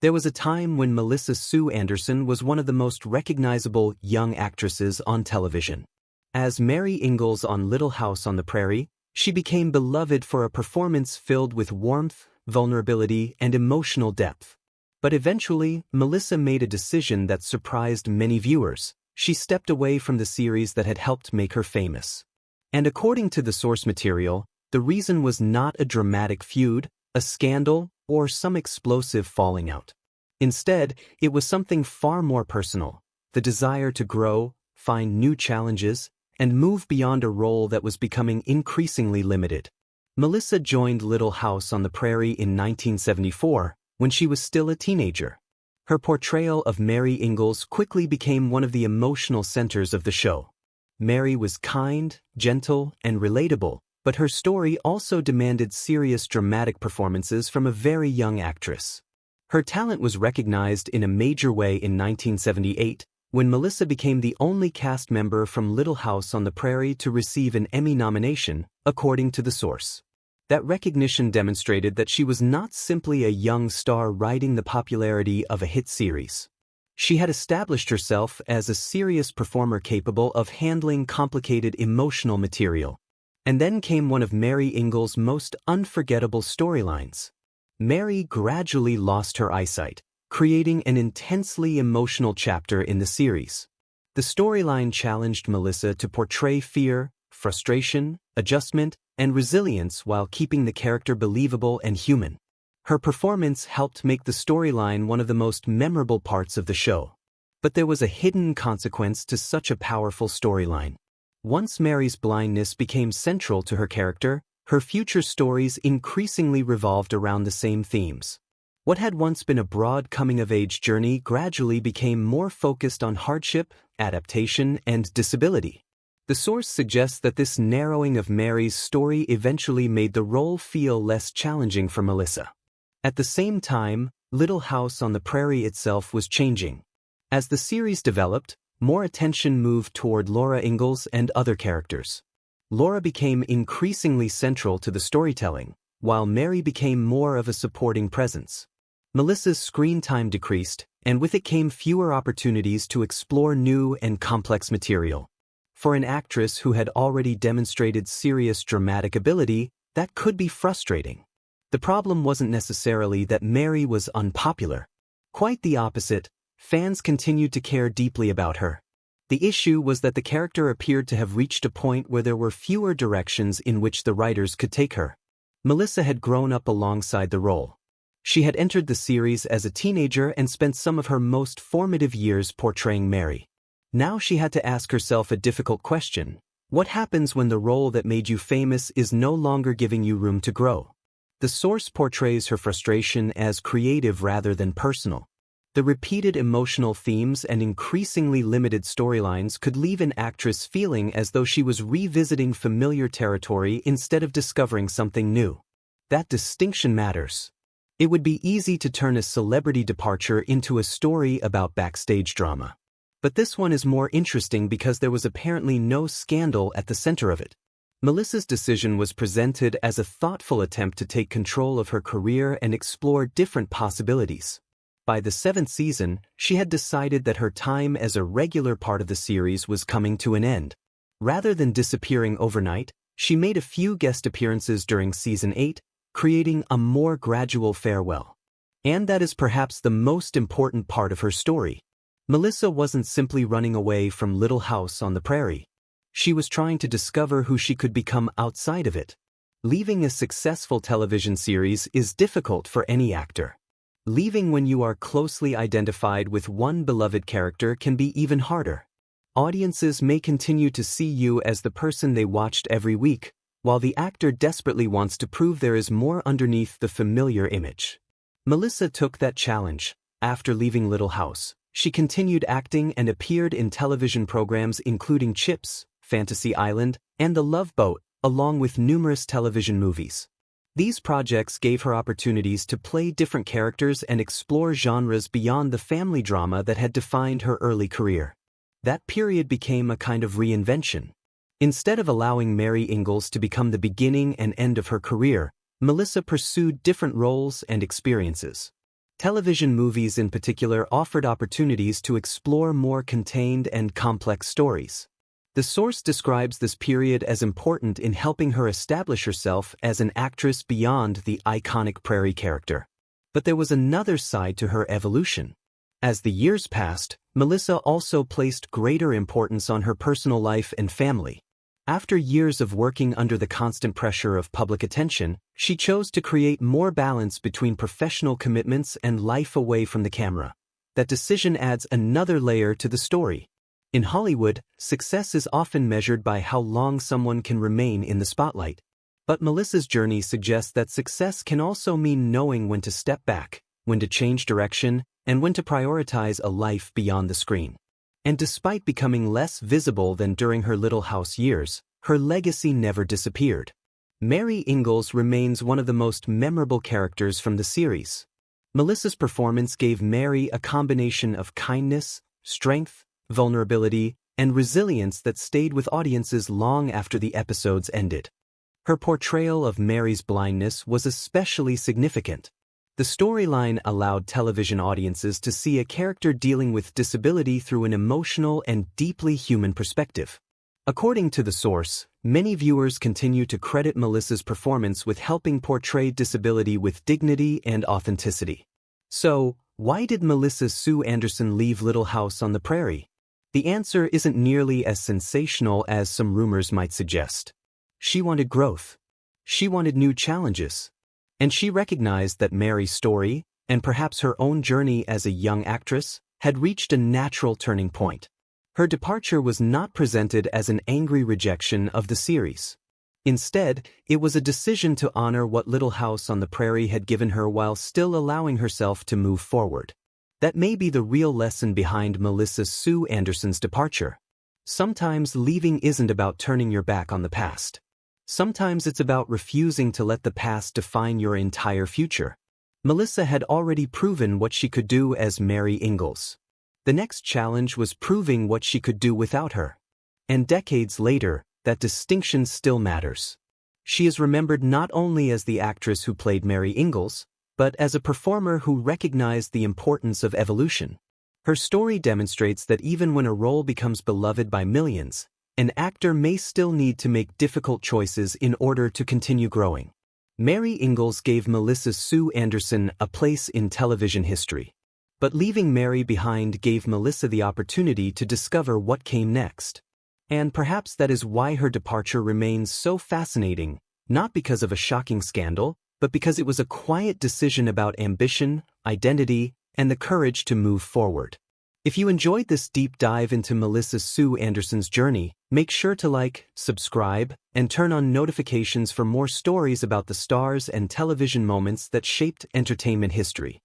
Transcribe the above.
There was a time when Melissa Sue Anderson was one of the most recognizable young actresses on television. As Mary Ingalls on Little House on the Prairie, she became beloved for a performance filled with warmth, vulnerability, and emotional depth. But eventually, Melissa made a decision that surprised many viewers. She stepped away from the series that had helped make her famous. And according to the source material, the reason was not a dramatic feud, a scandal, or some explosive falling out. Instead, it was something far more personal: the desire to grow, find new challenges, and move beyond a role that was becoming increasingly limited. Melissa joined Little House on the Prairie in 1974, when she was still a teenager. Her portrayal of Mary Ingalls quickly became one of the emotional centers of the show. Mary was kind, gentle, and relatable, but her story also demanded serious dramatic performances from a very young actress. Her talent was recognized in a major way in 1978, when Melissa became the only cast member from Little House on the Prairie to receive an Emmy nomination, according to the source. That recognition demonstrated that she was not simply a young star riding the popularity of a hit series. She had established herself as a serious performer capable of handling complicated emotional material. And then came one of Mary Ingalls' most unforgettable storylines. Mary gradually lost her eyesight, creating an intensely emotional chapter in the series. The storyline challenged Melissa to portray fear, frustration, adjustment, and resilience while keeping the character believable and human. Her performance helped make the storyline one of the most memorable parts of the show. But there was a hidden consequence to such a powerful storyline. Once Mary's blindness became central to her character, her future stories increasingly revolved around the same themes. What had once been a broad coming-of-age journey gradually became more focused on hardship, adaptation, and disability. The source suggests that this narrowing of Mary's story eventually made the role feel less challenging for Melissa. At the same time, Little House on the Prairie itself was changing. As the series developed, more attention moved toward Laura Ingalls and other characters. Laura became increasingly central to the storytelling, while Mary became more of a supporting presence. Melissa's screen time decreased, and with it came fewer opportunities to explore new and complex material. For an actress who had already demonstrated serious dramatic ability, that could be frustrating. The problem wasn't necessarily that Mary was unpopular. Quite the opposite, fans continued to care deeply about her. The issue was that the character appeared to have reached a point where there were fewer directions in which the writers could take her. Melissa had grown up alongside the role. She had entered the series as a teenager and spent some of her most formative years portraying Mary. Now she had to ask herself a difficult question: what happens when the role that made you famous is no longer giving you room to grow? The source portrays her frustration as creative rather than personal. The repeated emotional themes and increasingly limited storylines could leave an actress feeling as though she was revisiting familiar territory instead of discovering something new. That distinction matters. It would be easy to turn a celebrity departure into a story about backstage drama. But this one is more interesting because there was apparently no scandal at the center of it. Melissa's decision was presented as a thoughtful attempt to take control of her career and explore different possibilities. By the 7th season, she had decided that her time as a regular part of the series was coming to an end. Rather than disappearing overnight, she made a few guest appearances during season 8, creating a more gradual farewell. And that is perhaps the most important part of her story. Melissa wasn't simply running away from Little House on the Prairie. She was trying to discover who she could become outside of it. Leaving a successful television series is difficult for any actor. Leaving when you are closely identified with one beloved character can be even harder. Audiences may continue to see you as the person they watched every week, while the actor desperately wants to prove there is more underneath the familiar image. Melissa took that challenge. After leaving Little House, she continued acting and appeared in television programs including Chips, Fantasy Island, and The Love Boat, along with numerous television movies. These projects gave her opportunities to play different characters and explore genres beyond the family drama that had defined her early career. That period became a kind of reinvention. Instead of allowing Mary Ingalls to become the beginning and end of her career, Melissa pursued different roles and experiences. Television movies in particular offered opportunities to explore more contained and complex stories. The source describes this period as important in helping her establish herself as an actress beyond the iconic Prairie character. But there was another side to her evolution. As the years passed, Melissa also placed greater importance on her personal life and family. After years of working under the constant pressure of public attention, she chose to create more balance between professional commitments and life away from the camera. That decision adds another layer to the story. In Hollywood, success is often measured by how long someone can remain in the spotlight. But Melissa's journey suggests that success can also mean knowing when to step back, when to change direction, and when to prioritize a life beyond the screen. And despite becoming less visible than during her Little House years, her legacy never disappeared. Mary Ingalls remains one of the most memorable characters from the series. Melissa's performance gave Mary a combination of kindness, strength, vulnerability, and resilience that stayed with audiences long after the episodes ended. Her portrayal of Mary's blindness was especially significant. The storyline allowed television audiences to see a character dealing with disability through an emotional and deeply human perspective. According to the source, many viewers continue to credit Melissa's performance with helping portray disability with dignity and authenticity. So, why did Melissa Sue Anderson leave Little House on the Prairie? The answer isn't nearly as sensational as some rumors might suggest. She wanted growth. She wanted new challenges. And she recognized that Mary's story, and perhaps her own journey as a young actress, had reached a natural turning point. Her departure was not presented as an angry rejection of the series. Instead, it was a decision to honor what Little House on the Prairie had given her while still allowing herself to move forward. That may be the real lesson behind Melissa Sue Anderson's departure. Sometimes leaving isn't about turning your back on the past. Sometimes it's about refusing to let the past define your entire future. Melissa had already proven what she could do as Mary Ingalls. The next challenge was proving what she could do without her. And decades later, that distinction still matters. She is remembered not only as the actress who played Mary Ingalls, but as a performer who recognized the importance of evolution. Her story demonstrates that even when a role becomes beloved by millions, an actor may still need to make difficult choices in order to continue growing. Mary Ingalls gave Melissa Sue Anderson a place in television history. But leaving Mary behind gave Melissa the opportunity to discover what came next. And perhaps that is why her departure remains so fascinating, not because of a shocking scandal, but because it was a quiet decision about ambition, identity, and the courage to move forward. If you enjoyed this deep dive into Melissa Sue Anderson's journey, make sure to like, subscribe, and turn on notifications for more stories about the stars and television moments that shaped entertainment history.